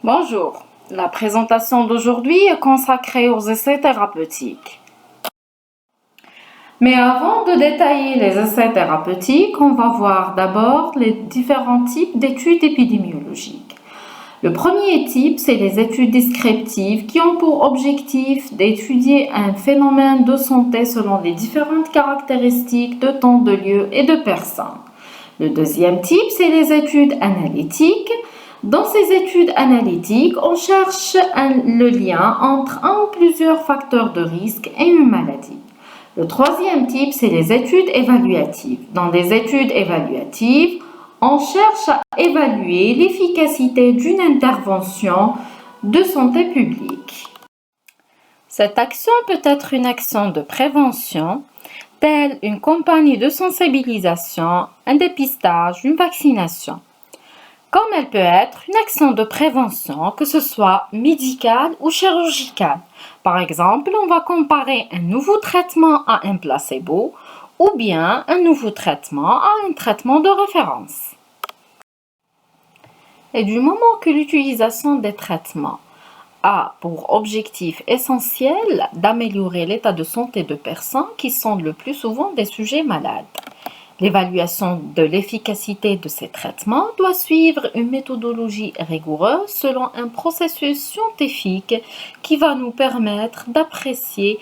Bonjour, la présentation d'aujourd'hui est consacrée aux essais thérapeutiques. Mais avant de détailler les essais thérapeutiques, on va voir d'abord les différents types d'études épidémiologiques. Le premier type, c'est les études descriptives qui ont pour objectif d'étudier un phénomène de santé selon les différentes caractéristiques de temps, de lieu et de personne. Le deuxième type, c'est les études analytiques. Dans ces études analytiques, on cherche le lien entre un ou plusieurs facteurs de risque et une maladie. Le troisième type, c'est les études évaluatives. Dans les études évaluatives, on cherche à évaluer l'efficacité d'une intervention de santé publique. Cette action peut être une action de prévention, telle une campagne de sensibilisation, un dépistage, une vaccination. Comme elle peut être une action de prévention, que ce soit médicale ou chirurgicale. Par exemple, on va comparer un nouveau traitement à un placebo ou bien un nouveau traitement à un traitement de référence. Et du moment que l'utilisation des traitements a pour objectif essentiel d'améliorer l'état de santé de personnes qui sont le plus souvent des sujets malades. L'évaluation de l'efficacité de ces traitements doit suivre une méthodologie rigoureuse selon un processus scientifique qui va nous permettre d'apprécier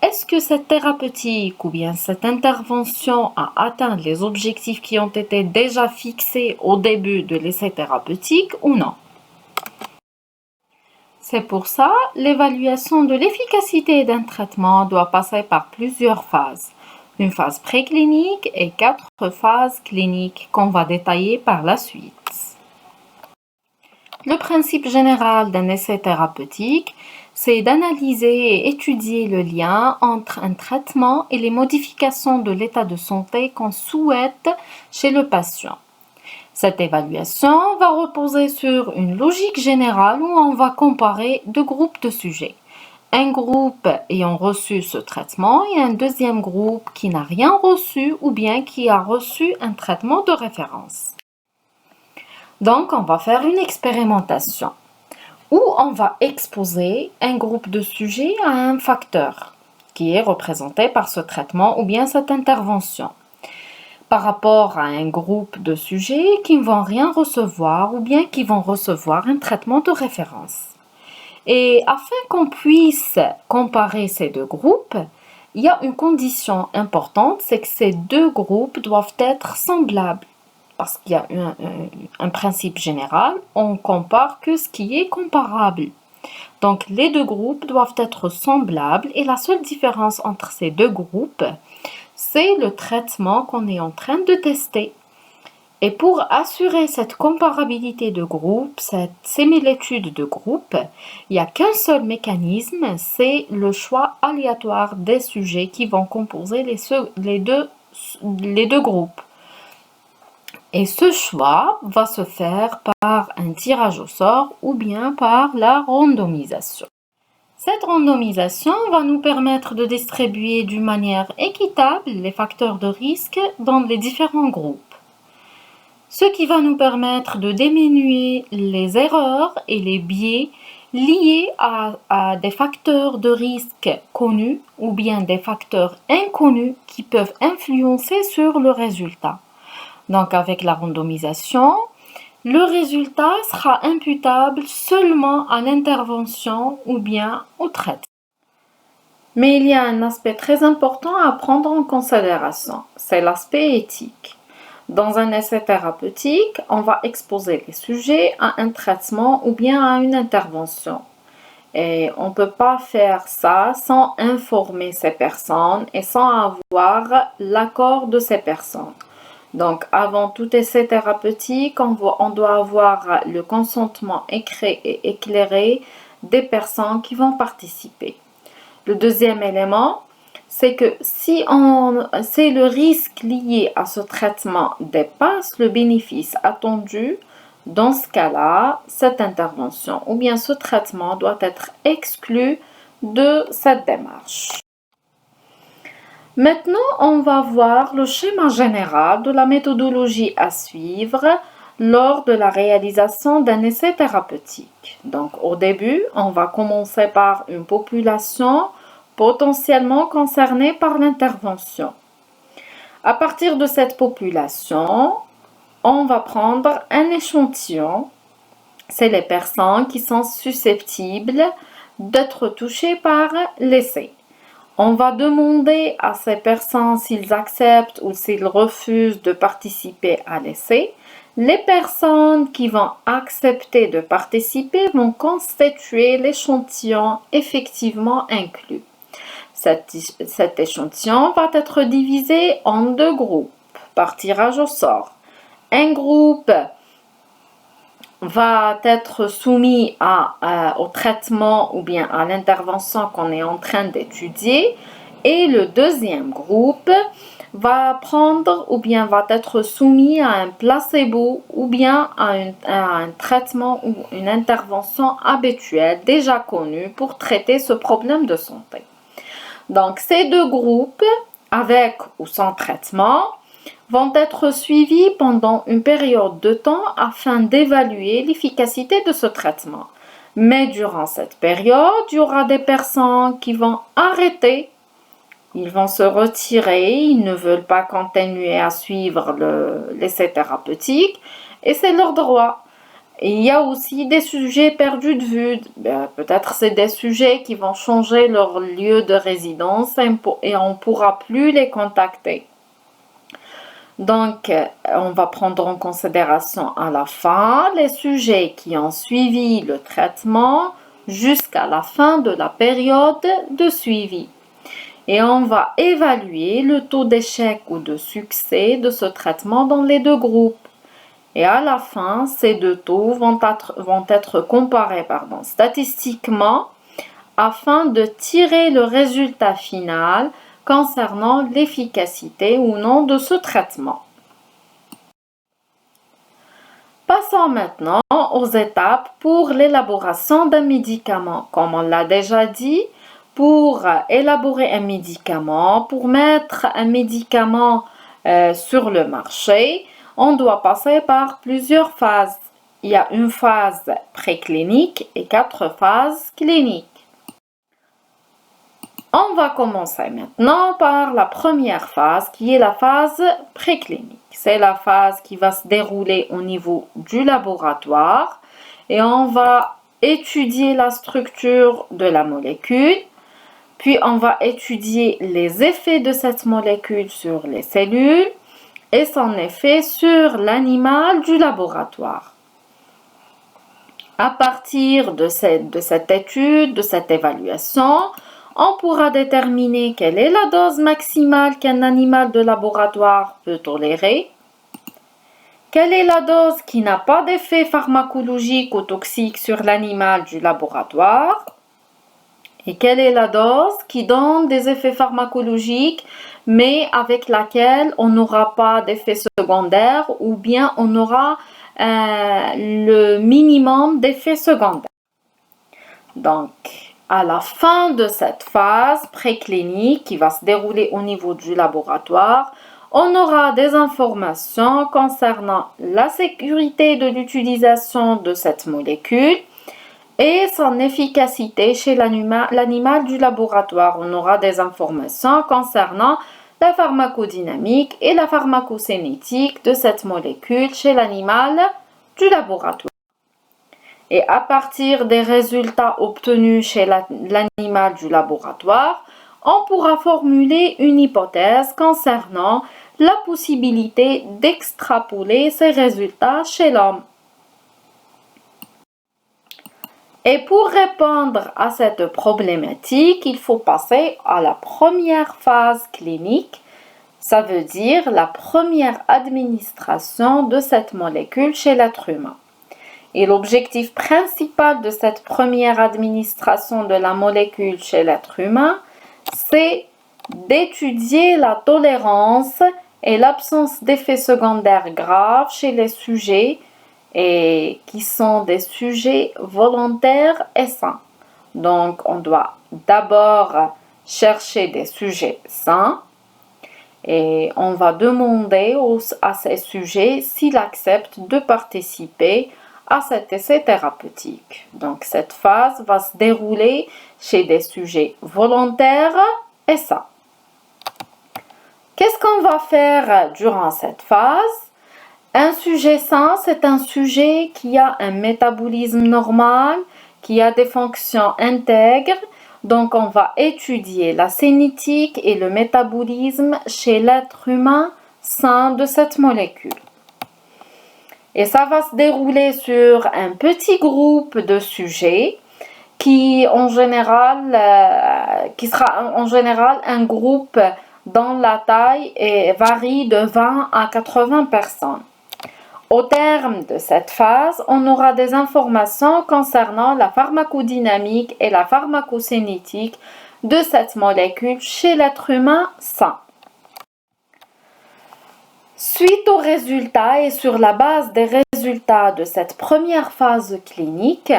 est-ce que cette thérapeutique ou bien cette intervention a atteint les objectifs qui ont été déjà fixés au début de l'essai thérapeutique ou non. C'est pour ça, l'évaluation de l'efficacité d'un traitement doit passer par plusieurs phases. Une phase préclinique et 4 phases cliniques qu'on va détailler par la suite. Le principe général d'un essai thérapeutique, c'est d'analyser et étudier le lien entre un traitement et les modifications de l'état de santé qu'on souhaite chez le patient. Cette évaluation va reposer sur une logique générale où on va comparer deux groupes de sujets. Un groupe ayant reçu ce traitement et un deuxième groupe qui n'a rien reçu ou bien qui a reçu un traitement de référence. Donc, on va faire une expérimentation où on va exposer un groupe de sujets à un facteur qui est représenté par ce traitement ou bien cette intervention par rapport à un groupe de sujets qui ne vont rien recevoir ou bien qui vont recevoir un traitement de référence. Et afin qu'on puisse comparer ces deux groupes, il y a une condition importante, c'est que ces deux groupes doivent être semblables. Parce qu'il y a un principe général, on compare que ce qui est comparable. Donc les deux groupes doivent être semblables et la seule différence entre ces deux groupes, c'est le traitement qu'on est en train de tester. Et pour assurer cette comparabilité de groupe, cette similitude de groupe, il n'y a qu'un seul mécanisme, c'est le choix aléatoire des sujets qui vont composer les deux groupes. Et ce choix va se faire par un tirage au sort ou bien par la randomisation. Cette randomisation va nous permettre de distribuer d'une manière équitable les facteurs de risque dans les différents groupes. Ce qui va nous permettre de diminuer les erreurs et les biais liés à des facteurs de risque connus ou bien des facteurs inconnus qui peuvent influencer sur le résultat. Donc avec la randomisation, le résultat sera imputable seulement à l'intervention ou bien au traitement. Mais il y a un aspect très important à prendre en considération, c'est l'aspect éthique. Dans un essai thérapeutique, on va exposer les sujets à un traitement ou bien à une intervention. Et on ne peut pas faire ça sans informer ces personnes et sans avoir l'accord de ces personnes. Donc, avant tout essai thérapeutique, on doit avoir le consentement écrit et éclairé des personnes qui vont participer. Le deuxième élément, c'est que si le risque lié à ce traitement dépasse le bénéfice attendu, dans ce cas-là, cette intervention ou bien ce traitement doit être exclu de cette démarche. Maintenant, on va voir le schéma général de la méthodologie à suivre lors de la réalisation d'un essai thérapeutique. Donc, au début, on va commencer par une population potentiellement concernée par l'intervention. À partir de cette population, on va prendre un échantillon. C'est les personnes qui sont susceptibles d'être touchées par l'essai. On va demander à ces personnes s'ils acceptent ou s'ils refusent de participer à l'essai. Les personnes qui vont accepter de participer vont constituer l'échantillon effectivement inclus. Cet échantillon va être divisé en 2 groupes par tirage au sort. Un groupe va être soumis au traitement ou bien à l'intervention qu'on est en train d'étudier, et le deuxième groupe va prendre ou bien va être soumis à un placebo ou bien à un traitement ou une intervention habituelle déjà connue pour traiter ce problème de santé. Donc ces 2 groupes, avec ou sans traitement, vont être suivis pendant une période de temps afin d'évaluer l'efficacité de ce traitement. Mais durant cette période, il y aura des personnes qui vont arrêter, ils vont se retirer, ils ne veulent pas continuer à suivre l'essai thérapeutique et c'est leur droit. Et il y a aussi des sujets perdus de vue. Peut-être c'est des sujets qui vont changer leur lieu de résidence et on ne pourra plus les contacter. Donc, on va prendre en considération à la fin les sujets qui ont suivi le traitement jusqu'à la fin de la période de suivi. Et on va évaluer le taux d'échec ou de succès de ce traitement dans les 2 groupes. Et à la fin, ces 2 taux vont être comparés statistiquement afin de tirer le résultat final concernant l'efficacité ou non de ce traitement. Passons maintenant aux étapes pour l'élaboration d'un médicament. Comme on l'a déjà dit, pour élaborer un médicament, pour mettre un médicament sur le marché, on doit passer par plusieurs phases. Il y a une phase préclinique et 4 phases cliniques. On va commencer maintenant par la première phase qui est la phase préclinique. C'est la phase qui va se dérouler au niveau du laboratoire et on va étudier la structure de la molécule, puis on va étudier les effets de cette molécule sur les cellules et son effet sur l'animal du laboratoire. À partir de cette étude, de cette évaluation, on pourra déterminer quelle est la dose maximale qu'un animal de laboratoire peut tolérer, quelle est la dose qui n'a pas d'effet pharmacologique ou toxique sur l'animal du laboratoire, et quelle est la dose qui donne des effets pharmacologiques mais avec laquelle on n'aura pas d'effets secondaires ou bien on aura le minimum d'effets secondaires. Donc, à la fin de cette phase préclinique qui va se dérouler au niveau du laboratoire, on aura des informations concernant la sécurité de l'utilisation de cette molécule et son efficacité chez l'animal du laboratoire. On aura des informations concernant la pharmacodynamique et la pharmacocinétique de cette molécule chez l'animal du laboratoire. Et à partir des résultats obtenus chez l'animal du laboratoire, on pourra formuler une hypothèse concernant la possibilité d'extrapoler ces résultats chez l'homme. Et pour répondre à cette problématique, il faut passer à la première phase clinique, ça veut dire la première administration de cette molécule chez l'être humain. Et l'objectif principal de cette première administration de la molécule chez l'être humain, c'est d'étudier la tolérance et l'absence d'effets secondaires graves chez les sujets et qui sont des sujets volontaires et sains. Donc, on doit d'abord chercher des sujets sains Et on va demander à ces sujets s'ils acceptent de participer à cet essai thérapeutique. Donc cette phase va se dérouler chez des sujets volontaires et sains. Qu'est-ce qu'on va faire durant cette phase? Un sujet sain, c'est un sujet qui a un métabolisme normal, qui a des fonctions intègres. Donc, on va étudier la cinétique et le métabolisme chez l'être humain sain de cette molécule. Et ça va se dérouler sur un petit groupe de sujets qui sera en général un groupe dont la taille varie de 20 à 80 personnes. Au terme de cette phase, on aura des informations concernant la pharmacodynamique et la pharmacocinétique de cette molécule chez l'être humain sain. Suite aux résultats et sur la base des résultats de cette première phase clinique,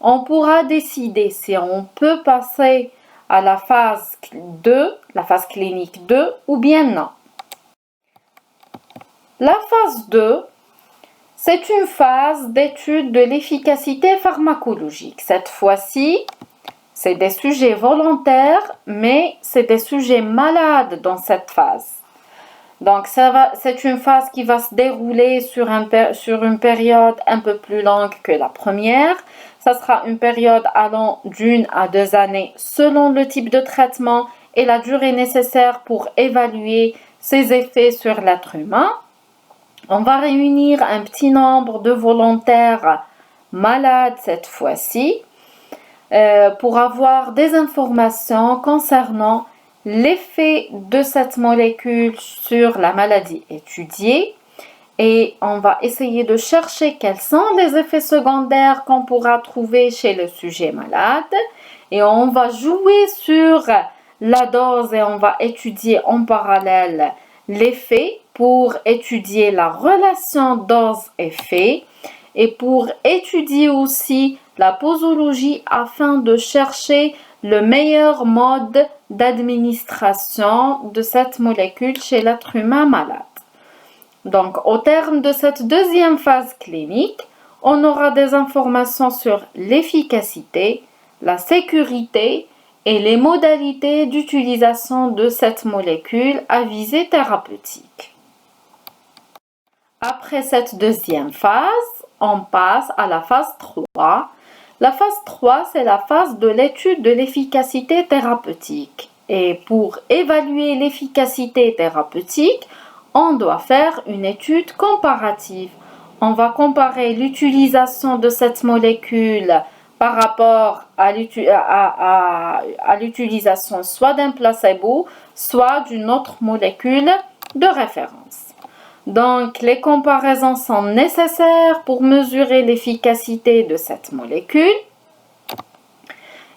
on pourra décider si on peut passer à la phase 2, la phase clinique 2 ou bien non. La phase 2, c'est une phase d'étude de l'efficacité pharmacologique. Cette fois-ci, c'est des sujets volontaires, mais c'est des sujets malades dans cette phase. Donc, c'est une phase qui va se dérouler sur une période un peu plus longue que la première. Ça sera une période allant d'1 à 2 années selon le type de traitement et la durée nécessaire pour évaluer ses effets sur l'être humain. On va réunir un petit nombre de volontaires malades cette fois-ci pour avoir des informations concernant l'effet de cette molécule sur la maladie étudiée. Et on va essayer de chercher quels sont les effets secondaires qu'on pourra trouver chez le sujet malade. Et on va jouer sur la dose et on va étudier en parallèle l'effet pour étudier la relation dose-effet et pour étudier aussi la posologie afin de chercher le meilleur mode d'administration de cette molécule chez l'être humain malade. Donc, au terme de cette deuxième phase clinique, on aura des informations sur l'efficacité, la sécurité et les modalités d'utilisation de cette molécule à visée thérapeutique. Après cette deuxième phase, on passe à la phase 3. La phase 3, c'est la phase de l'étude de l'efficacité thérapeutique. Et pour évaluer l'efficacité thérapeutique, on doit faire une étude comparative. On va comparer l'utilisation de cette molécule par rapport à l'utilisation soit d'un placebo, soit d'une autre molécule de référence. Donc, les comparaisons sont nécessaires pour mesurer l'efficacité de cette molécule.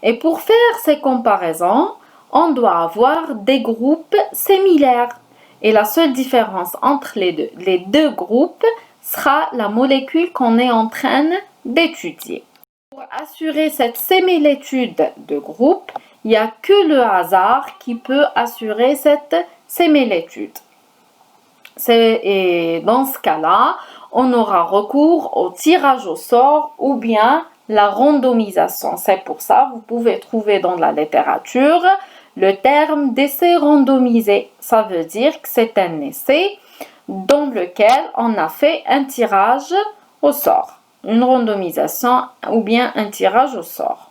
Et pour faire ces comparaisons, on doit avoir des groupes similaires. Et la seule différence entre les deux groupes sera la molécule qu'on est en train d'étudier. Pour assurer cette similitude de groupe, il n'y a que le hasard qui peut assurer cette similitude. Et dans ce cas-là, on aura recours au tirage au sort ou bien la randomisation. C'est pour ça que vous pouvez trouver dans la littérature le terme d'essai randomisé. Ça veut dire que c'est un essai dans lequel on a fait un tirage au sort, une randomisation ou bien un tirage au sort.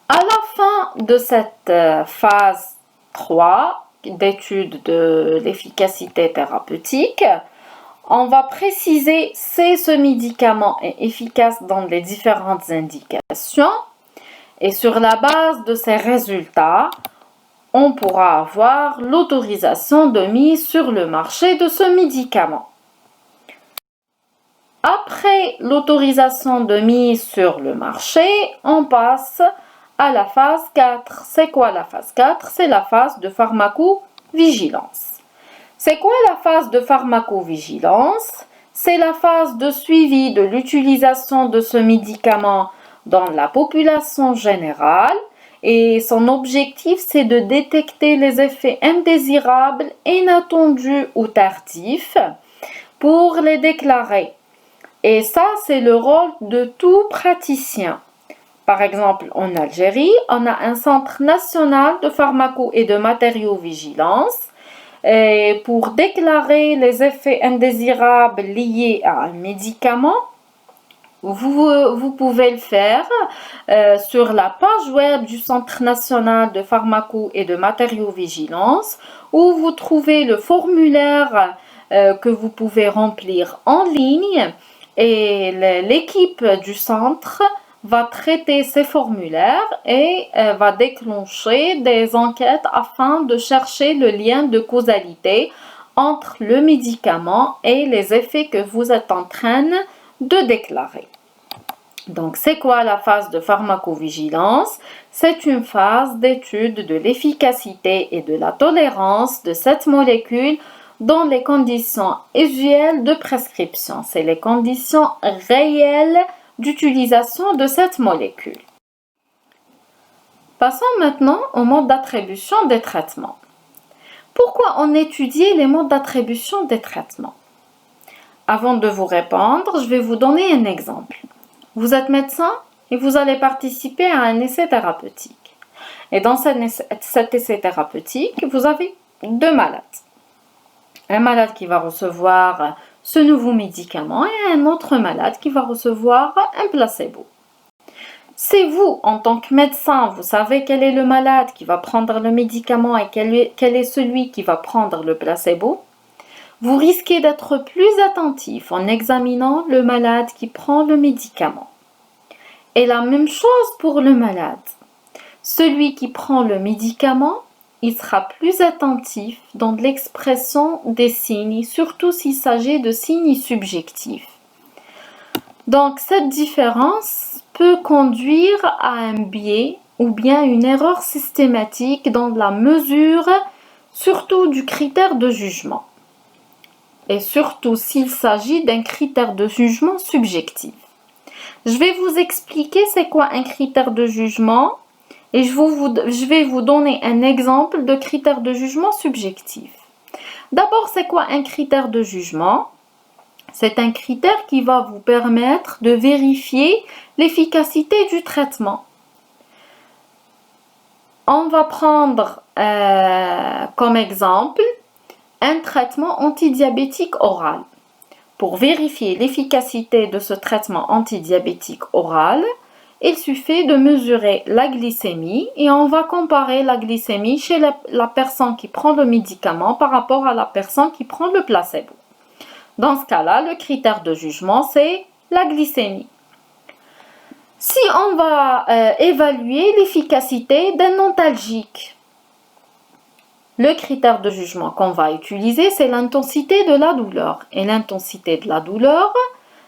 À la fin de cette phase 3, d'étude de l'efficacité thérapeutique, on va préciser si ce médicament est efficace dans les différentes indications et sur la base de ces résultats, on pourra avoir l'autorisation de mise sur le marché de ce médicament. Après l'autorisation de mise sur le marché, on passe à la phase 4. C'est quoi la phase 4? C'est la phase de pharmacovigilance. C'est quoi la phase de pharmacovigilance? C'est la phase de suivi de l'utilisation de ce médicament dans la population générale et son objectif, c'est de détecter les effets indésirables, inattendus ou tardifs pour les déclarer. Et ça, c'est le rôle de tout praticien. Par exemple, en Algérie, on a un centre national de pharmaco et de matériaux-vigilance. Et pour déclarer les effets indésirables liés à un médicament, vous pouvez le faire sur la page web du Centre national de pharmaco et de matériaux-vigilance, où vous trouvez le formulaire que vous pouvez remplir en ligne, et l'équipe du centre va traiter ces formulaires et va déclencher des enquêtes afin de chercher le lien de causalité entre le médicament et les effets que vous êtes en train de déclarer. Donc, c'est quoi la phase de pharmacovigilance? C'est une phase d'étude de l'efficacité et de la tolérance de cette molécule dans les conditions usuelles de prescription. C'est les conditions réelles d'utilisation de cette molécule. Passons maintenant au mode d'attribution des traitements. Pourquoi on étudie les modes d'attribution des traitements? Avant de vous répondre, je vais vous donner un exemple. Vous êtes médecin et vous allez participer à un essai thérapeutique. Et dans cet essai thérapeutique, vous avez deux malades. Un malade qui va recevoir ce nouveau médicament et un autre malade qui va recevoir un placebo. Si vous, en tant que médecin, vous savez quel est le malade qui va prendre le médicament et quel est celui qui va prendre le placebo, vous risquez d'être plus attentif en examinant le malade qui prend le médicament. Et la même chose pour le malade. Celui qui prend le médicament, il sera plus attentif dans l'expression des signes, surtout s'il s'agit de signes subjectifs. Donc, cette différence peut conduire à un biais ou bien une erreur systématique dans la mesure, surtout du critère de jugement. Et surtout s'il s'agit d'un critère de jugement subjectif. Je vais vous expliquer c'est quoi un critère de jugement et je vais vous donner un exemple de critère de jugement subjectif. D'abord, c'est quoi un critère de jugement? C'est un critère qui va vous permettre de vérifier l'efficacité du traitement. On va prendre comme exemple un traitement antidiabétique oral. Pour vérifier l'efficacité de ce traitement antidiabétique oral, il suffit de mesurer la glycémie et on va comparer la glycémie chez la personne qui prend le médicament par rapport à la personne qui prend le placebo. Dans ce cas-là, le critère de jugement, c'est la glycémie. Si on va évaluer l'efficacité d'un antalgique, le critère de jugement qu'on va utiliser, c'est l'intensité de la douleur. Et l'intensité de la douleur,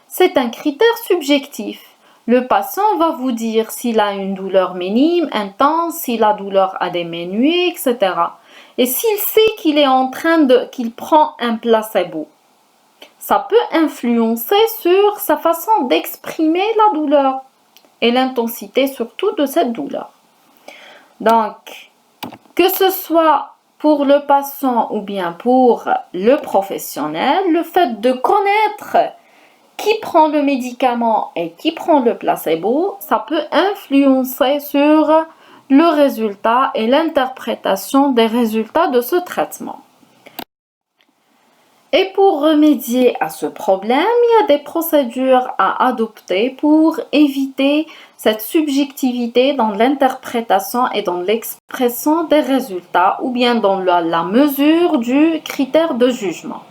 c'est un critère subjectif. Le patient va vous dire s'il a une douleur minime, intense, si la douleur a diminué, etc. Et s'il sait qu'il prend un placebo, ça peut influencer sur sa façon d'exprimer la douleur et l'intensité surtout de cette douleur. Donc, que ce soit pour le patient ou bien pour le professionnel, le fait de connaître qui prend le médicament et qui prend le placebo, ça peut influencer sur le résultat et l'interprétation des résultats de ce traitement. Et pour remédier à ce problème, il y a des procédures à adopter pour éviter cette subjectivité dans l'interprétation et dans l'expression des résultats ou bien dans la mesure du critère de jugement.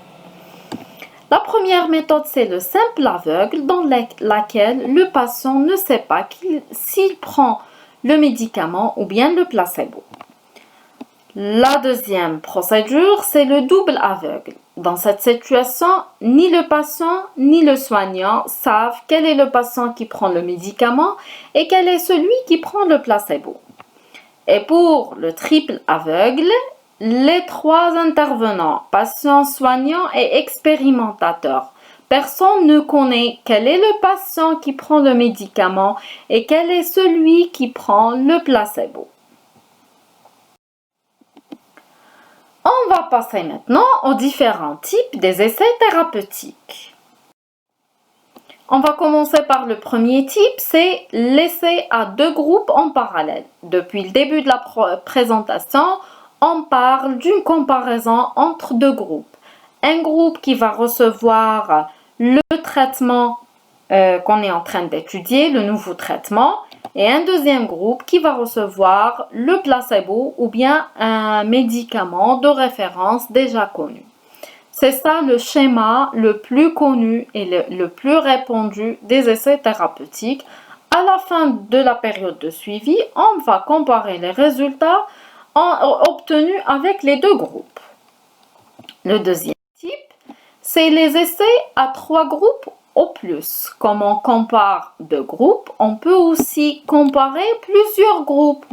La première méthode, c'est le simple aveugle dans laquelle le patient ne sait pas s'il prend le médicament ou bien le placebo. La deuxième procédure, c'est le double aveugle. Dans cette situation, ni le patient ni le soignant savent quel est le patient qui prend le médicament et quel est celui qui prend le placebo. Et pour le triple aveugle, les trois intervenants, patients, soignants et expérimentateurs, Personne ne connaît quel est le patient qui prend le médicament et quel est celui qui prend le placebo. On va passer maintenant aux différents types des essais thérapeutiques. On va commencer par le premier type, c'est l'essai à deux groupes en parallèle. Depuis le début de la présentation, on parle d'une comparaison entre deux groupes. Un groupe qui va recevoir le traitement qu'on est en train d'étudier, le nouveau traitement, et un deuxième groupe qui va recevoir le placebo ou bien un médicament de référence déjà connu. C'est ça le schéma le plus connu et le plus répandu des essais thérapeutiques. À la fin de la période de suivi, on va comparer les résultats obtenus avec les deux groupes. Le deuxième type, c'est les essais à trois groupes au plus. Comme on compare deux groupes, on peut aussi comparer plusieurs groupes.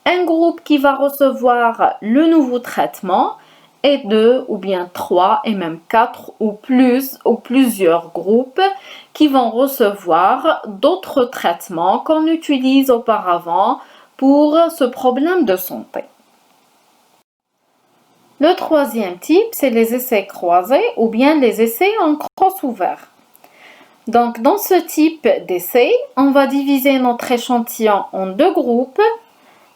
Un groupe qui va recevoir le nouveau traitement et deux ou bien trois et même quatre ou plus ou plusieurs groupes qui vont recevoir d'autres traitements qu'on utilise auparavant pour ce problème de santé. Le troisième type, c'est les essais croisés ou bien les essais en cross ouvert. Donc, dans ce type d'essai, on va diviser notre échantillon en deux groupes.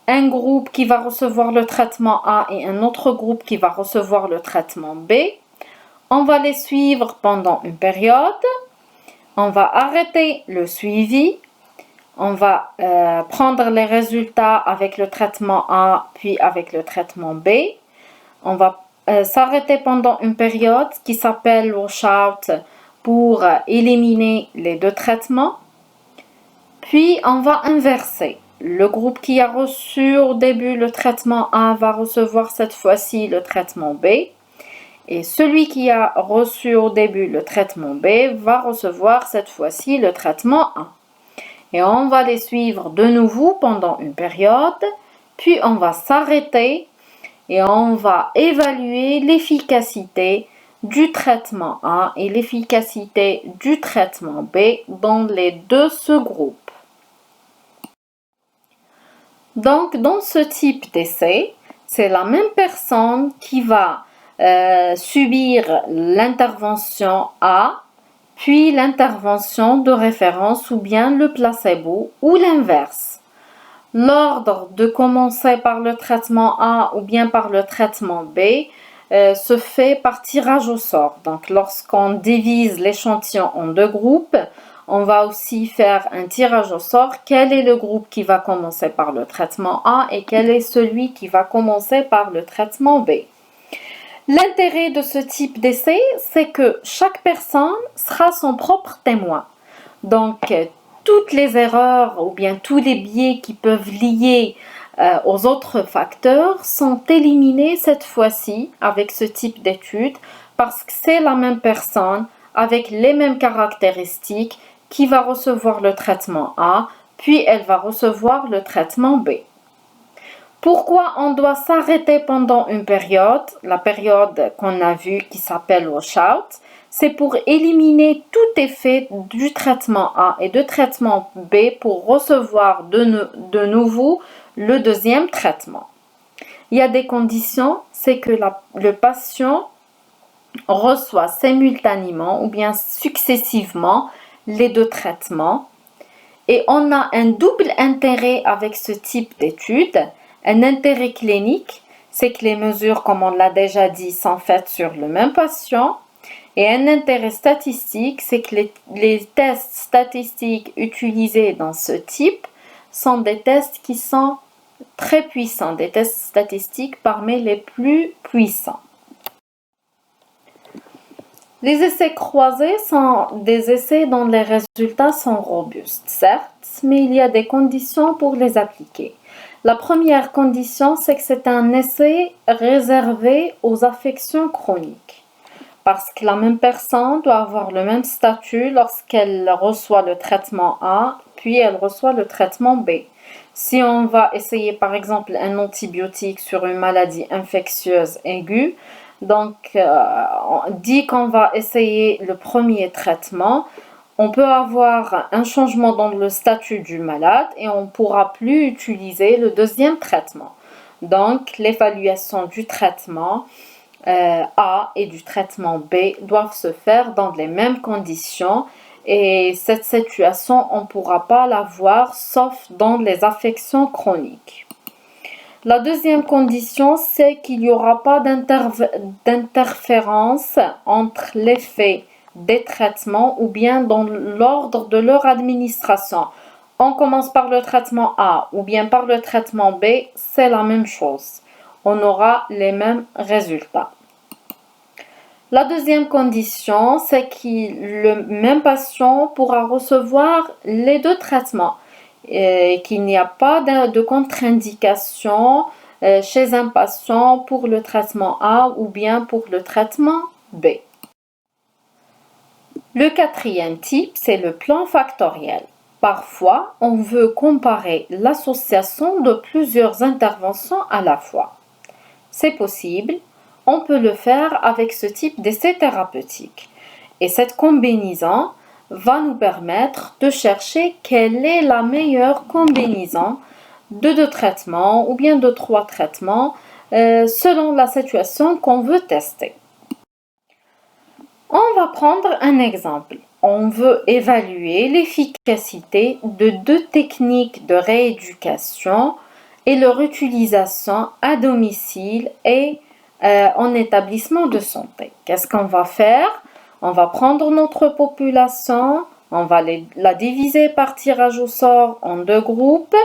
Un groupe qui va recevoir le traitement A et un autre groupe qui va recevoir le traitement B. On va les suivre pendant une période. On va arrêter le suivi. On va prendre les résultats avec le traitement A puis avec le traitement B. On va s'arrêter pendant une période qui s'appelle washout pour éliminer les deux traitements. Puis, on va inverser. Le groupe qui a reçu au début le traitement A va recevoir cette fois-ci le traitement B. Et celui qui a reçu au début le traitement B va recevoir cette fois-ci le traitement A. Et on va les suivre de nouveau pendant une période. Puis, on va s'arrêter et on va évaluer l'efficacité du traitement A et l'efficacité du traitement B dans les deux sous-groupes. Donc, dans ce type d'essai, c'est la même personne qui va subir l'intervention A, puis l'intervention de référence ou bien le placebo ou l'inverse. L'ordre de commencer par le traitement A ou bien par le traitement B se fait par tirage au sort. Donc, lorsqu'on divise l'échantillon en deux groupes, on va aussi faire un tirage au sort. Quel est le groupe qui va commencer par le traitement A et quel est celui qui va commencer par le traitement B? L'intérêt de ce type d'essai, c'est que chaque personne sera son propre témoin. Donc, toutes les erreurs ou bien tous les biais qui peuvent lier aux autres facteurs sont éliminés cette fois-ci avec ce type d'étude parce que c'est la même personne avec les mêmes caractéristiques qui va recevoir le traitement A, puis elle va recevoir le traitement B. Pourquoi on doit s'arrêter pendant une période, la période qu'on a vue qui s'appelle washout? C'est pour éliminer tout effet du traitement A et du traitement B pour recevoir de nouveau le deuxième traitement. Il y a des conditions, c'est que le patient reçoit simultanément ou bien successivement les deux traitements et on a un double intérêt avec ce type d'étude. Un intérêt clinique, c'est que les mesures, comme on l'a déjà dit, sont faites sur le même patient. Et un intérêt statistique, c'est que les tests statistiques utilisés dans ce type sont des tests qui sont très puissants, des tests statistiques parmi les plus puissants. Les essais croisés sont des essais dont les résultats sont robustes, certes, mais il y a des conditions pour les appliquer. La première condition, c'est que c'est un essai réservé aux affections chroniques. Parce que la même personne doit avoir le même statut lorsqu'elle reçoit le traitement A, puis elle reçoit le traitement B. Si on va essayer par exemple un antibiotique sur une maladie infectieuse aiguë, Donc, on dit qu'on va essayer le premier traitement. On peut avoir un changement dans le statut du malade et on ne pourra plus utiliser le deuxième traitement. Donc, l'évaluation du traitement A et du traitement B doivent se faire dans les mêmes conditions et cette situation, on ne pourra pas l'avoir sauf dans les affections chroniques. La deuxième condition, c'est qu'il n'y aura pas d'interférence entre l'effet des traitements ou bien dans l'ordre de leur administration. On commence par le traitement A ou bien par le traitement B, c'est la même chose. On aura les mêmes résultats. La deuxième condition, c'est que le même patient pourra recevoir les deux traitements et qu'il n'y a pas de contre-indication chez un patient pour le traitement A ou bien pour le traitement B. Le quatrième type, c'est le plan factoriel. Parfois, on veut comparer l'association de plusieurs interventions à la fois. C'est possible, on peut le faire avec ce type d'essai thérapeutique. Et cette combinaison va nous permettre de chercher quelle est la meilleure combinaison de 2 traitements ou bien de 3 traitements selon la situation qu'on veut tester. On va prendre un exemple. On veut évaluer l'efficacité de 2 techniques de rééducation et leur utilisation à domicile et en établissement de santé. Qu'est-ce qu'on va faire? On va prendre notre population, on va la diviser par tirage au sort en 2 groupes.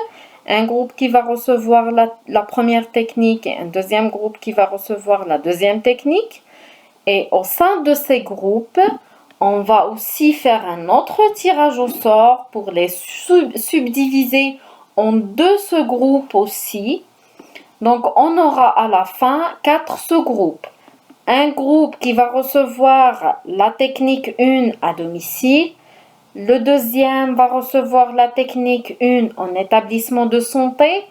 Un groupe qui va recevoir la première technique et un deuxième groupe qui va recevoir la deuxième technique. Et au sein de ces groupes, on va aussi faire un autre tirage au sort pour les subdiviser en 2 sous-groupes aussi. Donc, on aura à la fin 4 sous-groupes. Un groupe qui va recevoir la technique 1 à domicile. Le deuxième va recevoir la technique 1 en établissement de santé.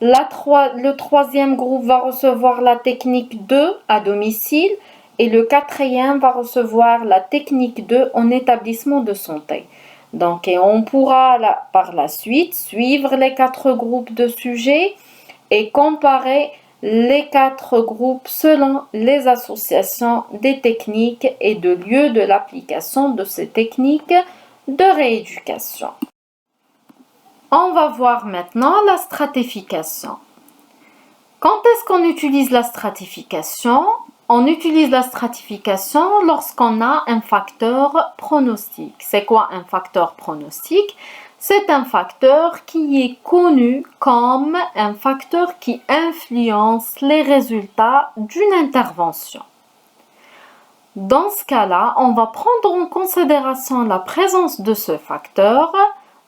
Le troisième groupe va recevoir la technique 2 à domicile. Et le quatrième va recevoir la technique 2 en établissement de santé. Donc, et on pourra par la suite suivre les 4 groupes de sujets et comparer les 4 groupes selon les associations des techniques et de lieux de l'application de ces techniques de rééducation. On va voir maintenant la stratification. Quand est-ce qu'on utilise la stratification? On utilise la stratification lorsqu'on a un facteur pronostic. C'est quoi un facteur pronostic? C'est un facteur qui est connu comme un facteur qui influence les résultats d'une intervention. Dans ce cas-là, on va prendre en considération la présence de ce facteur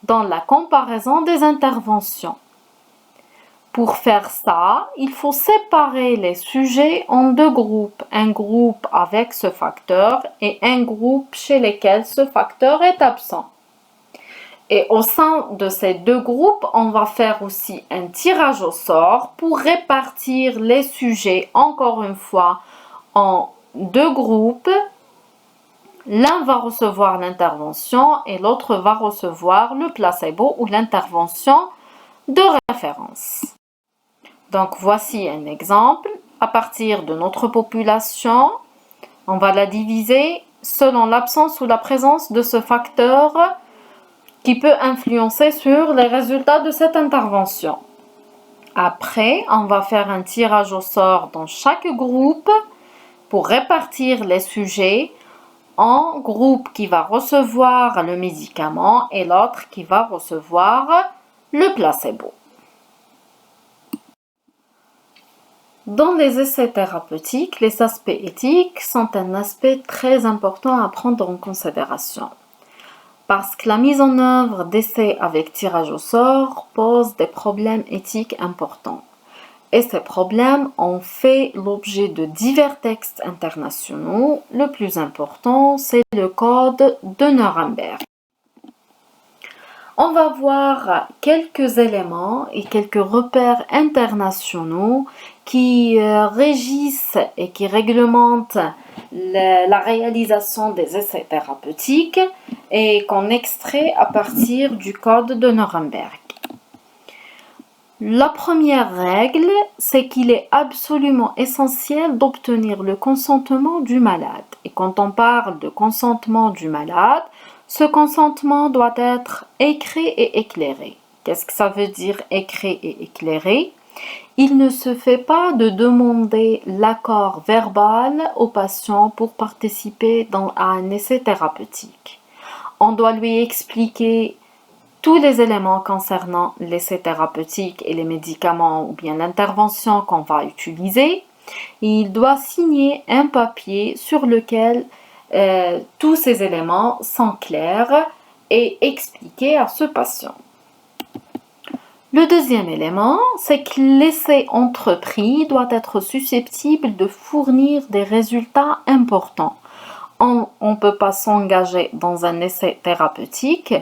dans la comparaison des interventions. Pour faire ça, il faut séparer les sujets en 2 groupes. Un groupe avec ce facteur et un groupe chez lequel ce facteur est absent. Et au sein de ces 2 groupes, on va faire aussi un tirage au sort pour répartir les sujets, encore une fois, en 2 groupes. L'un va recevoir l'intervention et l'autre va recevoir le placebo ou l'intervention de référence. Donc, voici un exemple. À partir de notre population, on va la diviser selon l'absence ou la présence de ce facteur qui peut influencer sur les résultats de cette intervention. Après, on va faire un tirage au sort dans chaque groupe pour répartir les sujets en groupe qui va recevoir le médicament et l'autre qui va recevoir le placebo. Dans les essais thérapeutiques, les aspects éthiques sont un aspect très important à prendre en considération. Parce que la mise en œuvre d'essais avec tirage au sort pose des problèmes éthiques importants. Et ces problèmes ont fait l'objet de divers textes internationaux. Le plus important, c'est le Code de Nuremberg. On va voir quelques éléments et quelques repères internationaux qui régissent et qui réglementent la réalisation des essais thérapeutiques et qu'on extrait à partir du code de Nuremberg. La première règle, c'est qu'il est absolument essentiel d'obtenir le consentement du malade. Et quand on parle de consentement du malade, ce consentement doit être écrit et éclairé. Qu'est-ce que ça veut dire écrit et éclairé? Il ne se fait pas de demander l'accord verbal au patient pour participer à un essai thérapeutique. On doit lui expliquer tous les éléments concernant l'essai thérapeutique et les médicaments ou bien l'intervention qu'on va utiliser. Il doit signer un papier sur lequel tous ces éléments sont clairs et expliqués à ce patient. Le deuxième élément, c'est que l'essai entrepris doit être susceptible de fournir des résultats importants. On ne peut pas s'engager dans un essai thérapeutique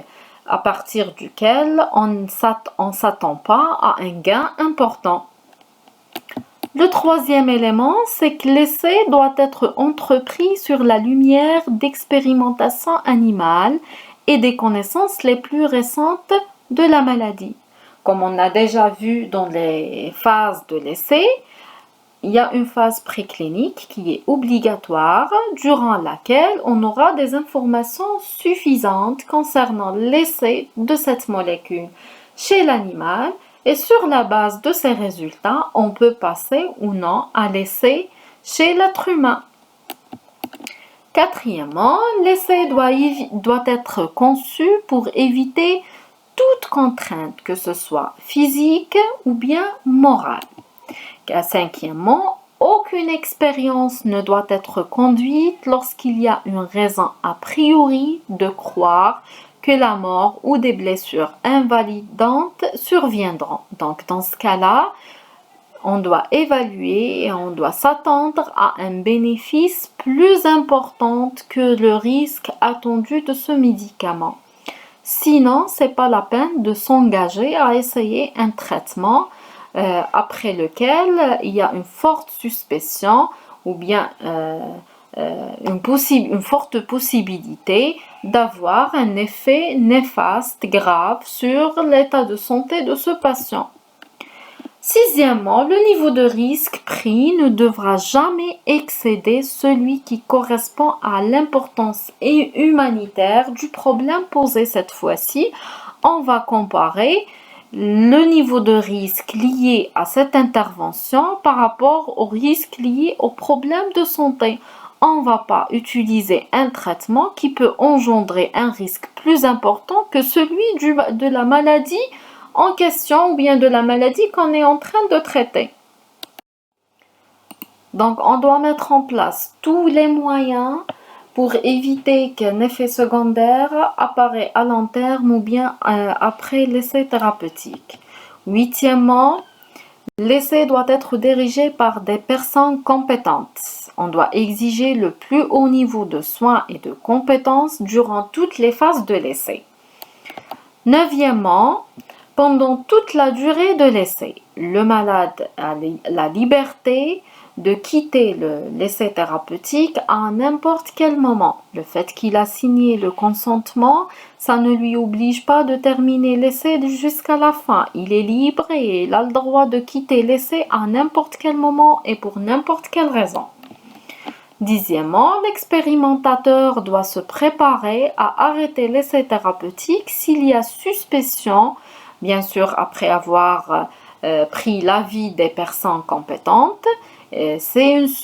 à partir duquel on ne s'attend pas à un gain important. Le troisième élément, c'est que l'essai doit être entrepris sur la lumière d'expérimentation animale et des connaissances les plus récentes de la maladie. Comme on a déjà vu dans les phases de l'essai, il y a une phase préclinique qui est obligatoire, durant laquelle on aura des informations suffisantes concernant l'essai de cette molécule chez l'animal et sur la base de ces résultats, on peut passer ou non à l'essai chez l'être humain. Quatrièmement, l'essai doit être conçu pour éviter toute contrainte, que ce soit physique ou bien morale. Cinquièmement, aucune expérience ne doit être conduite lorsqu'il y a une raison a priori de croire que la mort ou des blessures invalidantes surviendront. Donc dans ce cas-là, on doit évaluer et on doit s'attendre à un bénéfice plus important que le risque attendu de ce médicament. Sinon, c'est pas la peine de s'engager à essayer un traitement après lequel il y a une forte suspicion ou bien une forte possibilité d'avoir un effet néfaste grave sur l'état de santé de ce patient. Sixièmement, le niveau de risque pris ne devra jamais excéder celui qui correspond à l'importance humanitaire du problème posé cette fois-ci. On va comparer le niveau de risque lié à cette intervention par rapport au risque lié au problème de santé. On ne va pas utiliser un traitement qui peut engendrer un risque plus important que celui de la maladie en question ou bien de la maladie qu'on est en train de traiter. Donc, on doit mettre en place tous les moyens pour éviter qu'un effet secondaire apparaît à long terme ou bien après l'essai thérapeutique. Huitièmement, l'essai doit être dirigé par des personnes compétentes. On doit exiger le plus haut niveau de soins et de compétences durant toutes les phases de l'essai. Neuvièmement, pendant toute la durée de l'essai, le malade a la liberté de quitter l'essai thérapeutique à n'importe quel moment. Le fait qu'il a signé le consentement, ça ne lui oblige pas de terminer l'essai jusqu'à la fin. Il est libre et il a le droit de quitter l'essai à n'importe quel moment et pour n'importe quelle raison. Dixièmement, l'expérimentateur doit se préparer à arrêter l'essai thérapeutique s'il y a suspicion, bien sûr après avoir pris l'avis des personnes compétentes.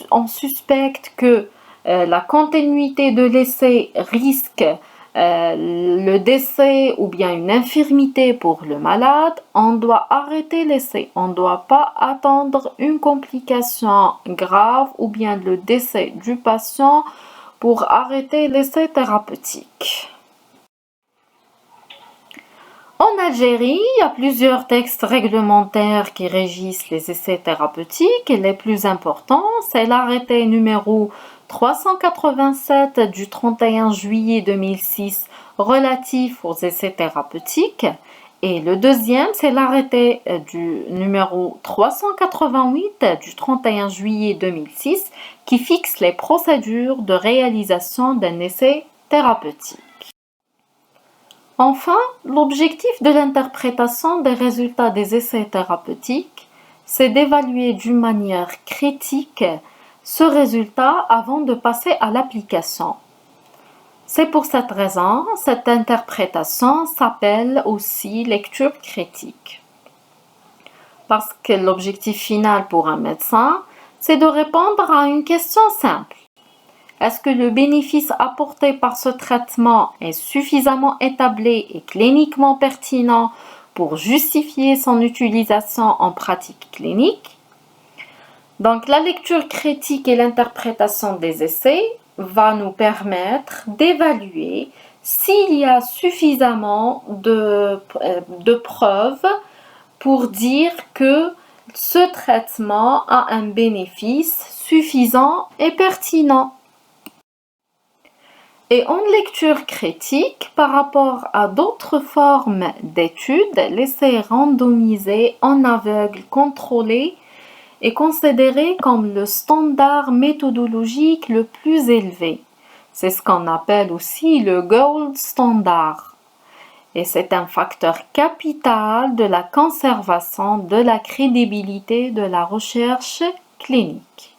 On suspecte que la continuité de l'essai risque le décès ou bien une infirmité pour le malade. On doit arrêter l'essai. On ne doit pas attendre une complication grave ou bien le décès du patient pour arrêter l'essai thérapeutique. En Algérie, il y a plusieurs textes réglementaires qui régissent les essais thérapeutiques et les plus importants, c'est l'arrêté numéro 387 du 31 juillet 2006 relatif aux essais thérapeutiques Et le deuxième, c'est l'arrêté du numéro 388 du 31 juillet 2006 qui fixe les procédures de réalisation d'un essai thérapeutique. Enfin, l'objectif de l'interprétation des résultats des essais thérapeutiques, c'est d'évaluer d'une manière critique ce résultat avant de passer à l'application. C'est pour cette raison, cette interprétation s'appelle aussi lecture critique. Parce que l'objectif final pour un médecin, c'est de répondre à une question simple. Est-ce que le bénéfice apporté par ce traitement est suffisamment établi et cliniquement pertinent pour justifier son utilisation en pratique clinique? Donc, la lecture critique et l'interprétation des essais va nous permettre d'évaluer s'il y a suffisamment de preuves pour dire que ce traitement a un bénéfice suffisant et pertinent. Et en lecture critique, par rapport à d'autres formes d'études, l'essai randomisé en aveugle contrôlé est considéré comme le standard méthodologique le plus élevé. C'est ce qu'on appelle aussi le gold standard. Et c'est un facteur capital de la conservation de la crédibilité de la recherche clinique.